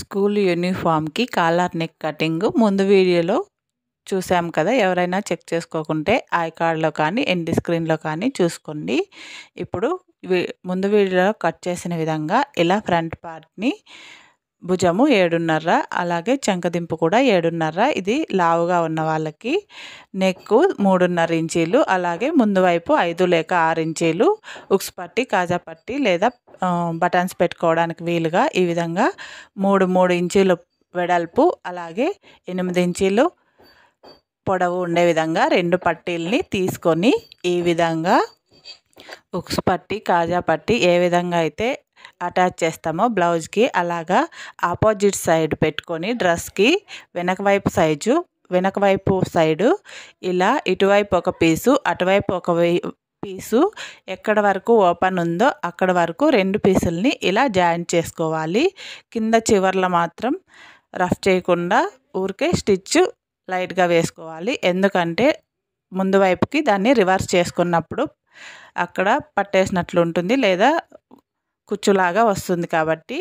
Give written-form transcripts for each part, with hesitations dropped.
School యూనిఫామ్‌కి collar neck cutting ముందు వీడియోలో చూసాం కదా! ఎవరైనా చెక్ చేసుకోకుంటే ఐకార్డ్‌లో కానీ, ఎండ్ స్క్రీన్‌లో కానీ చూసుకోండి. ఇప్పుడు ముందు వీడియోలో కట్ చేసిన విధంగా ఇలా ఫ్రంట్ పార్ట్‌ని భుజము 7.5 అలాగే చంకదింపు కూడా 7.5 ఇది లావుగా ఉన్న వాళ్ళకి. నెక్కు 3.5 ఇంచీలు అలాగే ముందు వైపు 5 లేక 6 ఇంచీలు ఉక్స్ పట్టి, కాజా పట్టి లేదా బటన్స్ పెట్టుకోవడానికి వీలుగా ఈ విధంగా 3 ఇంచీలు వెడల్పు అలాగే 8 ఇంచీలు పొడవు ఉండే విధంగా 2 పట్టీల్ని తీసుకొని ఈ విధంగా ఉక్స్ పట్టి, కాజా పట్టి ఏ విధంగా అయితే అటాచ్ చేస్తామో బ్లౌజ్కి అలాగా ఆపోజిట్ సైడ్ పెట్టుకొని డ్రెస్కి వెనక వైపు సైడు ఇలా ఇటువైపు ఒక పీసు అటువైపు ఒక పీసు ఎక్కడ వరకు ఓపెన్ ఉందో అక్కడ వరకు 2 పీసుల్ని ఇలా జాయింట్ చేసుకోవాలి. కింద చివర్లో మాత్రం రఫ్ చేయకుండా ఊరికే స్టిచ్ లైట్గా వేసుకోవాలి. ఎందుకంటే ముందు వైపుకి దాన్ని రివర్స్ చేసుకున్నప్పుడు అక్కడ పట్టేసినట్లు ఉంటుంది లేదా కుచ్చులాగా వస్తుంది. కాబట్టి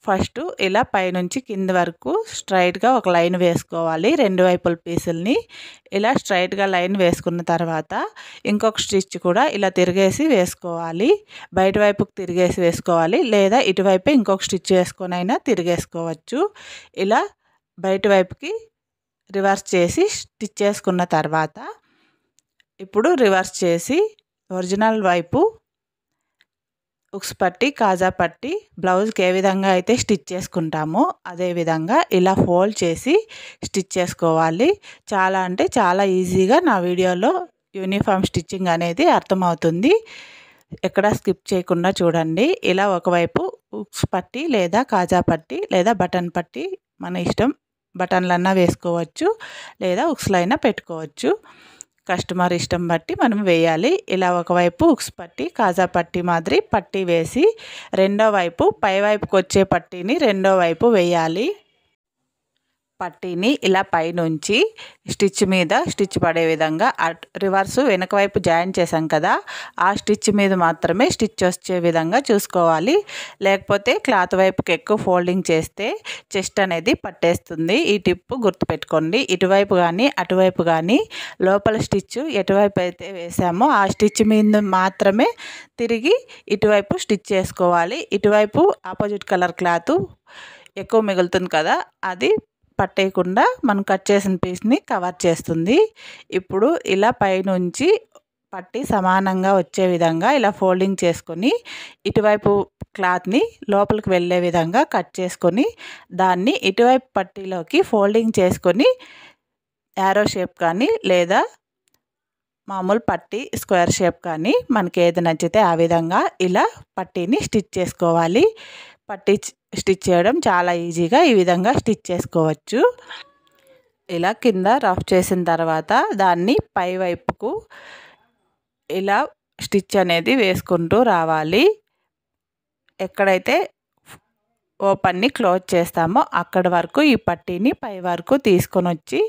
ఫస్ట్ ఇలా పైనుంచి కింద వరకు స్ట్రైట్గా ఒక లైన్ వేసుకోవాలి. 2 వైపుల పీసుల్ని ఇలా స్ట్రైట్గా లైన్ వేసుకున్న తర్వాత ఇంకొక స్టిచ్ కూడా ఇలా తిరిగేసి వేసుకోవాలి. బయట వైపుకి తిరిగేసి వేసుకోవాలి లేదా ఇటువైపే ఇంకొక స్టిచ్ వేసుకొని అయినా తిరిగేసుకోవచ్చు. ఇలా బయట వైపుకి రివర్స్ చేసి స్టిచ్ చేసుకున్న తర్వాత ఇప్పుడు రివర్స్ చేసి ఒరిజినల్ వైపు ఉక్స్ పట్టి, కాజా పట్టి బ్లౌజ్కి ఏ విధంగా అయితే స్టిచ్ చేసుకుంటామో అదే విధంగా ఇలా ఫోల్డ్ చేసి స్టిచ్ చేసుకోవాలి. చాలా అంటే చాలా ఈజీగా నా వీడియోలో యూనిఫామ్ స్టిచ్చింగ్ అనేది అర్థమవుతుంది. ఎక్కడ స్కిప్ చేయకుండా చూడండి. ఇలా ఒకవైపు ఉక్స్ పట్టి లేదా కాజా పట్టి లేదా బటన్ పట్టి మన ఇష్టం, బటన్లన్నా వేసుకోవచ్చు లేదా ఉక్స్లైనా పెట్టుకోవచ్చు. కస్టమర్ ఇష్టం బట్టి మనం వేయాలి. ఇలా ఒకవైపు ఉక్స్ పట్టి, కాజా పట్టి మాదిరి పట్టి వేసి రెండో వైపు పై వైపుకి వచ్చే పట్టీని రెండో వైపు వేయాలి. పట్టీని ఇలా పైనుంచి స్టిచ్ మీద స్టిచ్ పడే విధంగా రివర్సు వెనక వైపు జాయిన్ చేసాం కదా, ఆ స్టిచ్ మీద మాత్రమే స్టిచ్ వచ్చే విధంగా చూసుకోవాలి. లేకపోతే క్లాత్ వైపుకి ఎక్కువ ఫోల్డింగ్ చేస్తే చెస్ట్ అనేది పట్టేస్తుంది. ఈ టిప్ గుర్తుపెట్టుకోండి. ఇటువైపు కానీ అటువైపు కానీ లోపల స్టిచ్ ఎటువైపు అయితే వేసామో ఆ స్టిచ్ మీద మాత్రమే తిరిగి ఇటువైపు స్టిచ్ చేసుకోవాలి. ఇటువైపు ఆపోజిట్ కలర్ క్లాత్ ఎక్కువ మిగులుతుంది కదా, అది పట్టేయకుండా మనం కట్ చేసిన పీస్ని కవర్ చేస్తుంది. ఇప్పుడు ఇలా పైనుంచి పట్టి సమానంగా వచ్చే విధంగా ఇలా ఫోల్డింగ్ చేసుకొని ఇటువైపు క్లాత్ని లోపలికి వెళ్ళే విధంగా కట్ చేసుకొని దాన్ని ఇటువైపు పట్టీలోకి ఫోల్డింగ్ చేసుకొని యారో షేప్ కానీ లేదా మామూలు పట్టీ స్క్వేర్ షేప్ కానీ మనకి ఏది నచ్చితే ఆ విధంగా ఇలా పట్టీని స్టిచ్ చేసుకోవాలి. పట్టీ స్టిచ్ చేయడం చాలా ఈజీగా ఈ విధంగా స్టిచ్ చేసుకోవచ్చు. ఇలా కింద రఫ్ చేసిన తర్వాత దాన్ని పై వైపుకు ఇలా స్టిచ్ అనేది వేసుకుంటూ రావాలి. ఎక్కడైతే ఓపెన్ని క్లోజ్ చేస్తామో అక్కడ వరకు ఈ పట్టీని పై వరకు తీసుకొని వచ్చి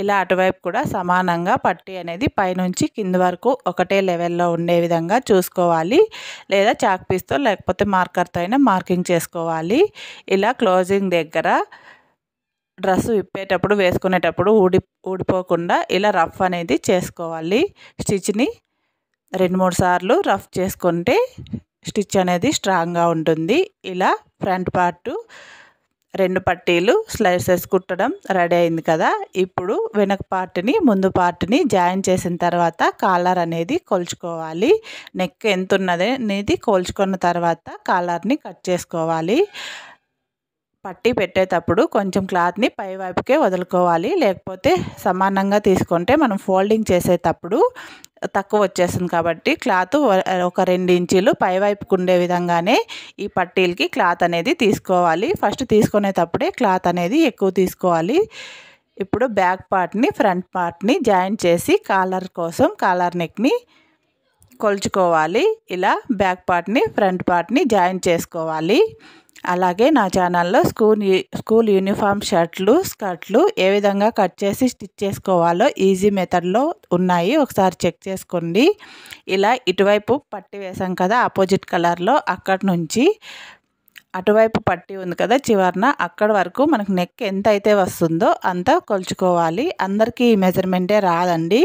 ఇలా అటువైపు కూడా సమానంగా పట్టీ అనేది పైనుంచి కింద వరకు ఒకటే లెవెల్లో ఉండే విధంగా చూసుకోవాలి. లేదా చాక్ పీస్తో లేకపోతే మార్కర్తో అయినా మార్కింగ్ చేసుకోవాలి. ఇలా క్లోజింగ్ దగ్గర డ్రెస్ విప్పేటప్పుడు వేసుకునేటప్పుడు ఊడిపోకుండా ఇలా రఫ్ అనేది చేసుకోవాలి. స్టిచ్ని 2-3 సార్లు రఫ్ చేసుకుంటే స్టిచ్ అనేది స్ట్రాంగ్గా ఉంటుంది. ఇలా ఫ్రంట్ పార్టు 2 పట్టీలు స్లైసెస్ కుట్టడం రెడీ అయింది కదా. ఇప్పుడు వెనక పార్ట్ని ముందు పార్ట్ని జాయిన్ చేసిన తర్వాత కాలర్ అనేది కొలుచుకోవాలి. నెక్ ఎంత ఉన్నది అనేది కొలుచుకున్న తర్వాత కాలర్ని కట్ చేసుకోవాలి. పట్టీ పెట్టేటప్పుడు కొంచెం క్లాత్ని పై వైపుకే వదులుకోవాలి. లేకపోతే సమానంగా తీసుకుంటే మనం ఫోల్డింగ్ చేసేటప్పుడు తక్కువ వచ్చేస్తుంది. కాబట్టి క్లాత్ ఒక 2 ఇంచీలు పై వైపుకు ఉండే విధంగానే ఈ పట్టీలకి క్లాత్ అనేది తీసుకోవాలి. ఫస్ట్ తీసుకునేటప్పుడే క్లాత్ అనేది ఎక్కువ తీసుకోవాలి. ఇప్పుడు బ్యాక్ పార్ట్ని ఫ్రంట్ పార్ట్ని జాయిన్ చేసి కాలర్ కోసం కాలర్ నెక్ని కొలుచుకోవాలి. ఇలా బ్యాక్ పార్ట్ని ఫ్రంట్ పార్ట్ని జాయిన్ చేసుకోవాలి. అలాగే నా ఛానల్లో స్కూల్ యూనిఫామ్ షర్ట్లు, స్కర్ట్లు ఏ విధంగా కట్ చేసి స్టిచ్ చేసుకోవాలో ఈజీ మెథడ్లో ఉన్నాయి. ఒకసారి చెక్ చేసుకోండి. ఇలా ఇటువైపు పట్టి వేసాం కదా ఆపోజిట్ కలర్లో, అక్కడి నుంచి అటువైపు పట్టి ఉంది కదా చివరన, అక్కడ వరకు మనకు నెక్ ఎంత అయితే వస్తుందో అంత కొలుచుకోవాలి. అందరికీ ఈ మెజర్మెంటే రాదండి.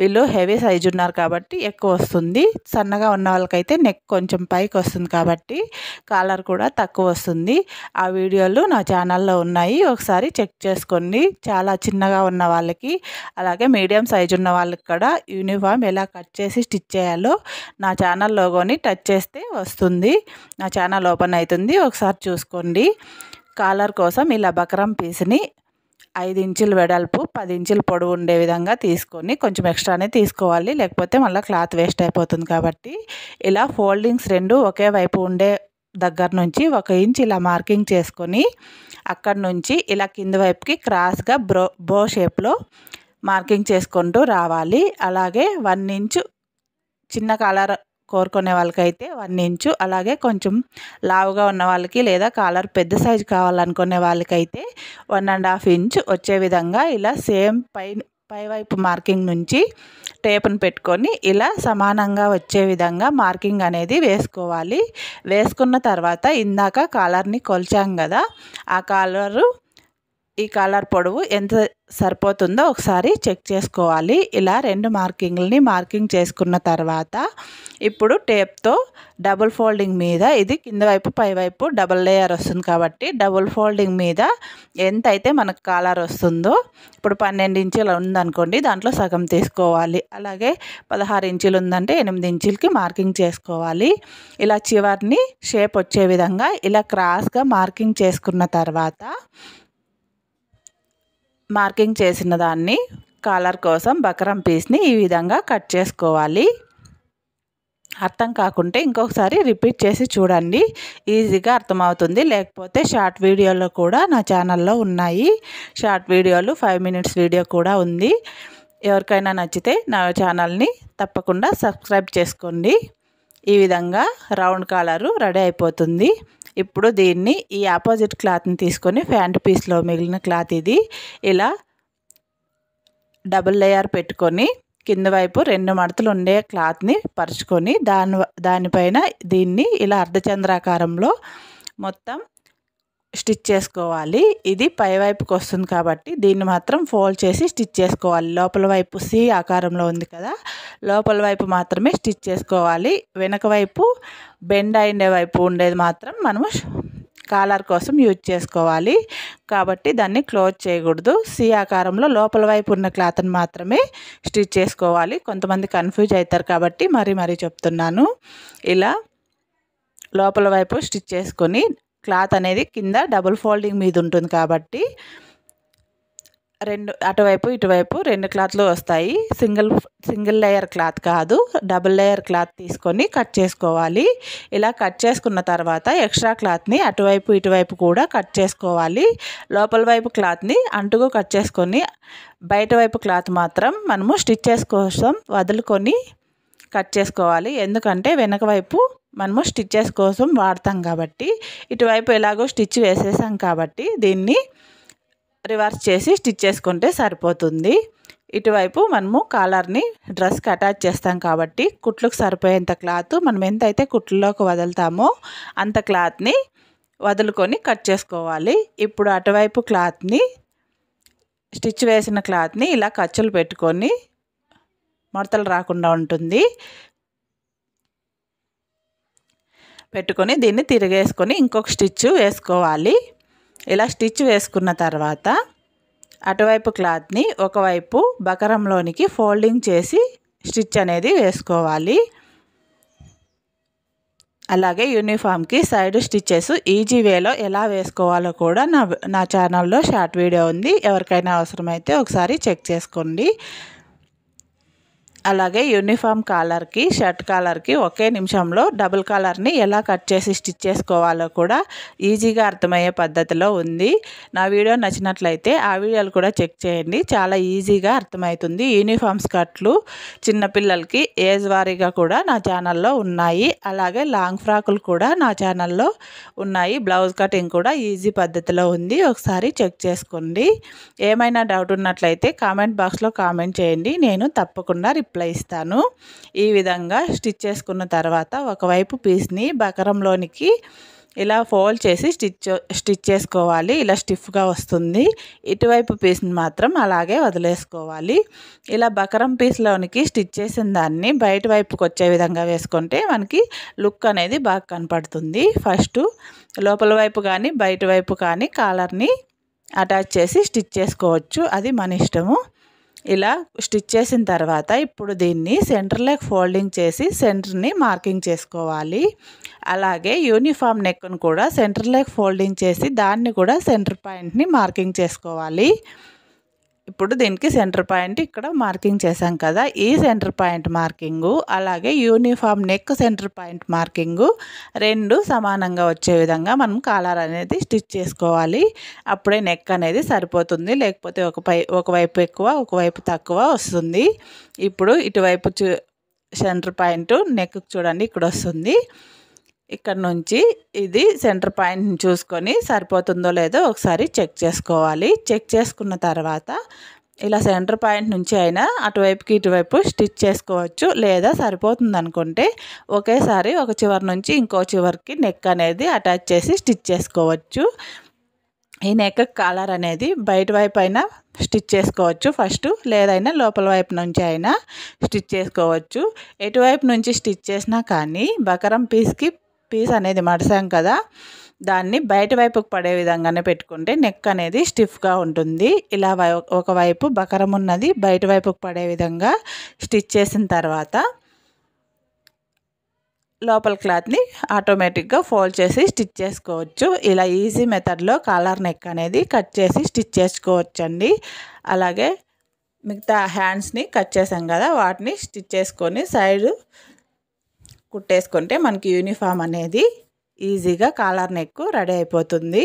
వీళ్ళు హెవీ సైజు ఉన్నారు కాబట్టి ఎక్కువ వస్తుంది. సన్నగా ఉన్న వాళ్ళకైతే నెక్ కొంచెం పైకి వస్తుంది కాబట్టి కాలర్ కూడా తక్కువ వస్తుంది. ఆ వీడియోలు నా ఛానల్లో ఉన్నాయి, ఒకసారి చెక్ చేసుకోండి. చాలా చిన్నగా ఉన్న వాళ్ళకి అలాగే మీడియం సైజు ఉన్న వాళ్ళకి కూడా యూనిఫామ్ ఎలా కట్ చేసి స్టిచ్ చేయాలో నా ఛానల్ లోగోని టచ్ చేస్తే వస్తుంది. నా ఛానల్ ఓపెన్ అవుతుంది, ఒకసారి చూసుకోండి. కాలర్ కోసం ఇలా బకరం పీస్ని 5 ఇంచులు వెడల్పు 10 ఇంచులు పొడవు ఉండే విధంగా తీసుకొని, కొంచెం ఎక్స్ట్రానే తీసుకోవాలి, లేకపోతే మళ్ళీ క్లాత్ వేస్ట్ అయిపోతుంది కాబట్టి ఇలా ఫోల్డింగ్స్ రెండు ఒకే వైపు ఉండే దగ్గర నుంచి 1 ఇంచ్ ఇలా మార్కింగ్ చేసుకొని, అక్కడ నుంచి ఇలా కింది వైపుకి క్రాస్గా బో షేప్లో మార్కింగ్ చేసుకుంటూ రావాలి. అలాగే 1 ఇంచు చిన్న కాలర్ కోరుకునే వాళ్ళకైతే 1 ఇంచు, అలాగే కొంచెం లావుగా ఉన్న వాళ్ళకి లేదా కాలర్ పెద్ద సైజు కావాలనుకునే వాళ్ళకైతే 1.5 ఇంచు వచ్చే విధంగా ఇలా సేమ్ పైవైపు మార్కింగ్ నుంచి టేప్ను పెట్టుకొని ఇలా సమానంగా వచ్చే విధంగా మార్కింగ్ అనేది వేసుకోవాలి. వేసుకున్న తర్వాత ఇందాక కాలర్ని కొలిచాం కదా, ఆ ఈ కాలర్ పొడవు ఎంత సరిపోతుందో ఒకసారి చెక్ చేసుకోవాలి. ఇలా 2 మార్కింగ్లని మార్కింగ్ చేసుకున్న తర్వాత ఇప్పుడు టేప్తో డబుల్ ఫోల్డింగ్ మీద, ఇది కింద వైపు పైవైపు డబుల్ లేయర్ వస్తుంది కాబట్టి డబుల్ ఫోల్డింగ్ మీద ఎంత అయితే మనకు కాలర్ వస్తుందో, ఇప్పుడు 12 ఇంచులు ఉందనుకోండి, దాంట్లో సగం తీసుకోవాలి. అలాగే 16 ఇంచులు ఉందంటే 8 ఇంచులకి మార్కింగ్ చేసుకోవాలి. ఇలా చివరిని షేప్ వచ్చే విధంగా ఇలా క్రాస్గా మార్కింగ్ చేసుకున్న తర్వాత మార్కింగ్ చేసిన దాన్ని కాలర్ కోసం బకరం పీస్ని ఈ విధంగా కట్ చేసుకోవాలి. అర్థం కాకుంటే ఇంకొకసారి రిపీట్ చేసి చూడండి, ఈజీగా అర్థమవుతుంది. లేకపోతే షార్ట్ వీడియోలో కూడా నా ఛానల్లో ఉన్నాయి. షార్ట్ వీడియోలు 5 మినిట్స్ వీడియో కూడా ఉంది. ఎవరికైనా నచ్చితే నా ఛానల్ని తప్పకుండా సబ్స్క్రైబ్ చేసుకోండి. ఈ విధంగా రౌండ్ కాలరు రెడీ అయిపోతుంది. ఇప్పుడు దీన్ని ఈ ఆపోజిట్ క్లాత్ని తీసుకొని ప్యాంట్ పీస్లో మిగిలిన క్లాత్ ఇది ఇలా డబుల్ లేయర్ పెట్టుకొని కింద వైపు 2 మడతలు ఉండే క్లాత్ని పరుచుకొని దానిపైన దీన్ని ఇలా అర్ధచంద్రాకారంలో మొత్తం స్టిచ్ చేసుకోవాలి. ఇది పై వైపుకి వస్తుంది కాబట్టి దీన్ని మాత్రం ఫోల్డ్ చేసి స్టిచ్ చేసుకోవాలి. లోపల వైపు సి ఆకారంలో ఉంది కదా, లోపల వైపు మాత్రమే స్టిచ్ చేసుకోవాలి. వెనక వైపు బెండ్ అయ్యే వైపు ఉండేది మాత్రం మనము కాలర్ కోసం యూజ్ చేసుకోవాలి కాబట్టి దాన్ని క్లోజ్ చేయకూడదు. సి ఆకారంలో లోపల వైపు ఉన్న క్లాత్ని మాత్రమే స్టిచ్ చేసుకోవాలి. కొంతమంది కన్ఫ్యూజ్ అవుతారు కాబట్టి మరీ చెప్తున్నాను. ఇలా లోపల వైపు స్టిచ్ చేసుకొని క్లాత్ అనేది కింద డబుల్ ఫోల్డింగ్ మీద ఉంటుంది కాబట్టి అటువైపు ఇటువైపు 2 క్లాత్లు వస్తాయి. సింగిల్ లేయర్ క్లాత్ కాదు, డబుల్ లేయర్ క్లాత్ తీసుకొని కట్ చేసుకోవాలి. ఇలా కట్ చేసుకున్న తర్వాత ఎక్స్ట్రా క్లాత్ని అటువైపు ఇటువైపు కూడా కట్ చేసుకోవాలి. లోపల వైపు క్లాత్ని అంటుకు కట్ చేసుకొని బయట వైపు క్లాత్ మాత్రం మనము స్టిచ్చెస్ కోసం వదులుకొని కట్ చేసుకోవాలి. ఎందుకంటే వెనక వైపు మనము స్టిచ్చెస్ కోసం వాడతాం కాబట్టి, ఇటువైపు ఎలాగో స్టిచ్ వేసేసాం కాబట్టి దీన్ని రివర్స్ చేసి స్టిచ్ చేసుకుంటే సరిపోతుంది. ఇటువైపు మనము కాలర్ని డ్రెస్కి అటాచ్ చేస్తాం కాబట్టి కుట్లకు సరిపోయేంత క్లాత్ మనం ఎంతైతే కుట్లలోకి వదులుతామో అంత క్లాత్ని వదులుకొని కట్ చేసుకోవాలి. ఇప్పుడు అటువైపు క్లాత్ని స్టిచ్ వేసిన క్లాత్ని ఇలా ఖర్చులు పెట్టుకొని ముడతలు రాకుండా ఉంటుంది పెట్టుకొని దీన్ని తిరిగేసుకొని ఇంకొక స్టిచ్ వేసుకోవాలి. ఇలా స్టిచ్ వేసుకున్న తర్వాత అటువైపు క్లాత్ని ఒకవైపు బకరంలోనికి ఫోల్డింగ్ చేసి స్టిచ్ అనేది వేసుకోవాలి. అలాగే యూనిఫామ్కి సైడ్ స్టిచ్చెస్ ఈజీ వేలో ఎలా వేసుకోవాలో కూడా నా ఛానల్లో షార్ట్ వీడియో ఉంది, ఎవరికైనా అవసరమైతే ఒకసారి చెక్ చేసుకోండి. అలాగే యూనిఫామ్ కాలర్కి షర్ట్ కాలర్కి ఒకే నిమిషంలో డబుల్ కాలర్ని ఎలా కట్ చేసి స్టిచ్ చేసుకోవాలో కూడా ఈజీగా అర్థమయ్యే పద్ధతిలో ఉంది. నా వీడియో నచ్చినట్లయితే ఆ వీడియోలు కూడా చెక్ చేయండి, చాలా ఈజీగా అర్థమవుతుంది. యూనిఫామ్ స్కర్ట్లు చిన్నపిల్లలకి ఏజ్ వారీగా కూడా నా ఛానల్లో ఉన్నాయి. అలాగే లాంగ్ ఫ్రాకులు కూడా నా ఛానల్లో ఉన్నాయి. బ్లౌజ్ కటింగ్ కూడా ఈజీ పద్ధతిలో ఉంది, ఒకసారి చెక్ చేసుకోండి. ఏమైనా డౌట్ ఉన్నట్లయితే కామెంట్ బాక్స్లో కామెంట్ చేయండి, నేను తప్పకుండా రిప్లై ఇస్తాను. ఈ విధంగా స్టిచ్ చేసుకున్న తర్వాత ఒకవైపు పీస్ని బకరంలోనికి ఇలా ఫోల్డ్ చేసి స్టిచ్ చేసుకోవాలి. ఇలా స్టిఫ్గా వస్తుంది. ఇటువైపు పీస్ని మాత్రం అలాగే వదిలేసుకోవాలి. ఇలా బకరం పీస్లోనికి స్టిచ్ చేసిన దాన్ని బయట వైపుకి వచ్చే విధంగా వేసుకుంటే మనకి లుక్ అనేది బాగా కనపడుతుంది. ఫస్ట్ లోపల వైపు కానీ బయట వైపు కానీ కాలర్ని అటాచ్ చేసి స్టిచ్ చేసుకోవచ్చు, అది మన ఇష్టము. ఇలా స్టిచ్ చేసిన తర్వాత ఇప్పుడు దీన్ని సెంటర్ లెగ్ ఫోల్డింగ్ చేసి సెంటర్ని మార్కింగ్ చేసుకోవాలి. అలాగే యూనిఫామ్ నెక్ను కూడా సెంటర్ లెగ్ ఫోల్డింగ్ చేసి దాన్ని కూడా సెంటర్ పాయింట్ని మార్కింగ్ చేసుకోవాలి. ఇప్పుడు దీనికి సెంటర్ పాయింట్ ఇక్కడ మార్కింగ్ చేసాం కదా, ఈ సెంటర్ పాయింట్ మార్కింగు అలాగే uniform neck centre point marking రెండు సమానంగా వచ్చే విధంగా మనం కాలర్ అనేది స్టిచ్ చేసుకోవాలి. అప్పుడే నెక్ అనేది సరిపోతుంది, లేకపోతే ఒకవైపు ఎక్కువ ఒకవైపు తక్కువ వస్తుంది. ఇప్పుడు ఇటువైపు సెంటర్ పాయింట్ నెక్ చూడండి ఇక్కడ వస్తుంది. ఇక్కడ నుంచి ఇది సెంటర్ పాయింట్ని చూసుకొని సరిపోతుందో లేదో ఒకసారి చెక్ చేసుకోవాలి. చెక్ చేసుకున్న తర్వాత ఇలా సెంటర్ పాయింట్ నుంచి అయినా అటువైపుకి ఇటువైపు స్టిచ్ చేసుకోవచ్చు, లేదా సరిపోతుంది అనుకుంటే ఒకేసారి ఒక చివరి నుంచి ఇంకో చివరికి నెక్ అనేది అటాచ్ చేసి స్టిచ్ చేసుకోవచ్చు. ఈ నెక్ కాలర్ అనేది బయట వైపు అయినా స్టిచ్ చేసుకోవచ్చు ఫస్ట్, లేదైనా లోపల వైపు నుంచి అయినా స్టిచ్ చేసుకోవచ్చు. ఎటువైపు నుంచి స్టిచ్ చేసినా కానీ బకరం పీస్ అనేది మడసాం కదా, దాన్ని బయట వైపుకు పడే విధంగానే పెట్టుకుంటే నెక్ అనేది స్టిఫ్గా ఉంటుంది. ఇలా ఒకవైపు బకరం ఉన్నది బయట వైపుకు పడే విధంగా స్టిచ్ చేసిన తర్వాత లోపల క్లాత్ని ఆటోమేటిక్గా ఫోల్డ్ చేసి స్టిచ్ చేసుకోవచ్చు. ఇలా ఈజీ మెథడ్లో కాలర్ నెక్ అనేది కట్ చేసి స్టిచ్ చేసుకోవచ్చు అండి. అలాగే మిగతా హ్యాండ్స్ని కట్ చేసాం కదా, వాటిని స్టిచ్ చేసుకొని సైడ్ కుట్టేసుకుంటే మనకి యూనిఫామ్ అనేది ఈజీగా కాలర్ నెక్ రెడీ అయిపోతుంది.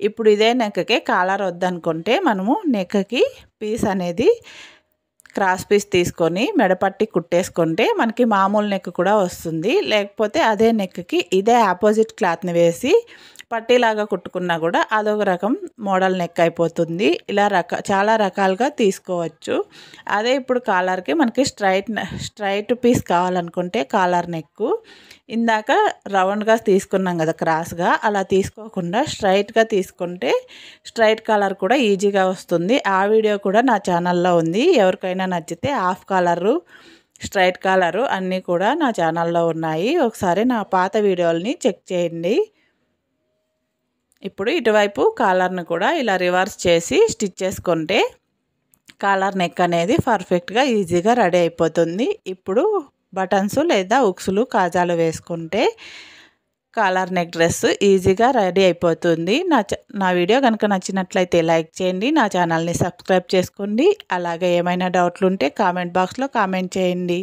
ఇప్పుడు ఇదే నెక్కే కాలర్ వద్దనుకుంటే మనము నెక్కి పీస్ అనేది క్రాస్ పీస్ తీసుకొని మెడపట్టి కుట్టేసుకుంటే మనకి మామూలు నెక్ కూడా వస్తుంది. లేకపోతే అదే నెక్కి ఇదే ఆపోజిట్ క్లాత్ని వేసి పట్టీలాగా కుట్టుకున్నా కూడా అదొక రకం మోడల్ నెక్ అయిపోతుంది. ఇలా చాలా రకాలుగా తీసుకోవచ్చు. అదే ఇప్పుడు కాలర్కి మనకి స్ట్రైట్ పీస్ కావాలనుకుంటే కాలర్ నెక్ ఇందాక రౌండ్గా తీసుకున్నాం కదా క్రాస్గా, అలా తీసుకోకుండా స్ట్రైట్గా తీసుకుంటే స్ట్రైట్ కాలర్ కూడా ఈజీగా వస్తుంది. ఆ వీడియో కూడా నా ఛానల్లో ఉంది. ఎవరికైనా నచ్చితే హాఫ్ కాలరు స్ట్రైట్ కాలరు అన్నీ కూడా నా ఛానల్లో ఉన్నాయి. ఒకసారి నా పాత వీడియోలని చెక్ చేయండి. ఇప్పుడు ఇటువైపు కాలర్ని కూడా ఇలా రివర్స్ చేసి స్టిచ్ చేసుకుంటే కాలర్ నెక్ అనేది పర్ఫెక్ట్గా ఈజీగా రెడీ అయిపోతుంది. ఇప్పుడు బటన్స్ లేదా ఉక్సులు కాజాలు వేసుకుంటే కాలర్ నెక్ డ్రెస్ ఈజీగా రెడీ అయిపోతుంది. నా వీడియో కనుక నచ్చినట్లయితే లైక్ చేయండి, నా ఛానల్ని సబ్స్క్రైబ్ చేసుకోండి. అలాగే ఏమైనా డౌట్లు ఉంటే కామెంట్ బాక్స్లో కామెంట్ చేయండి.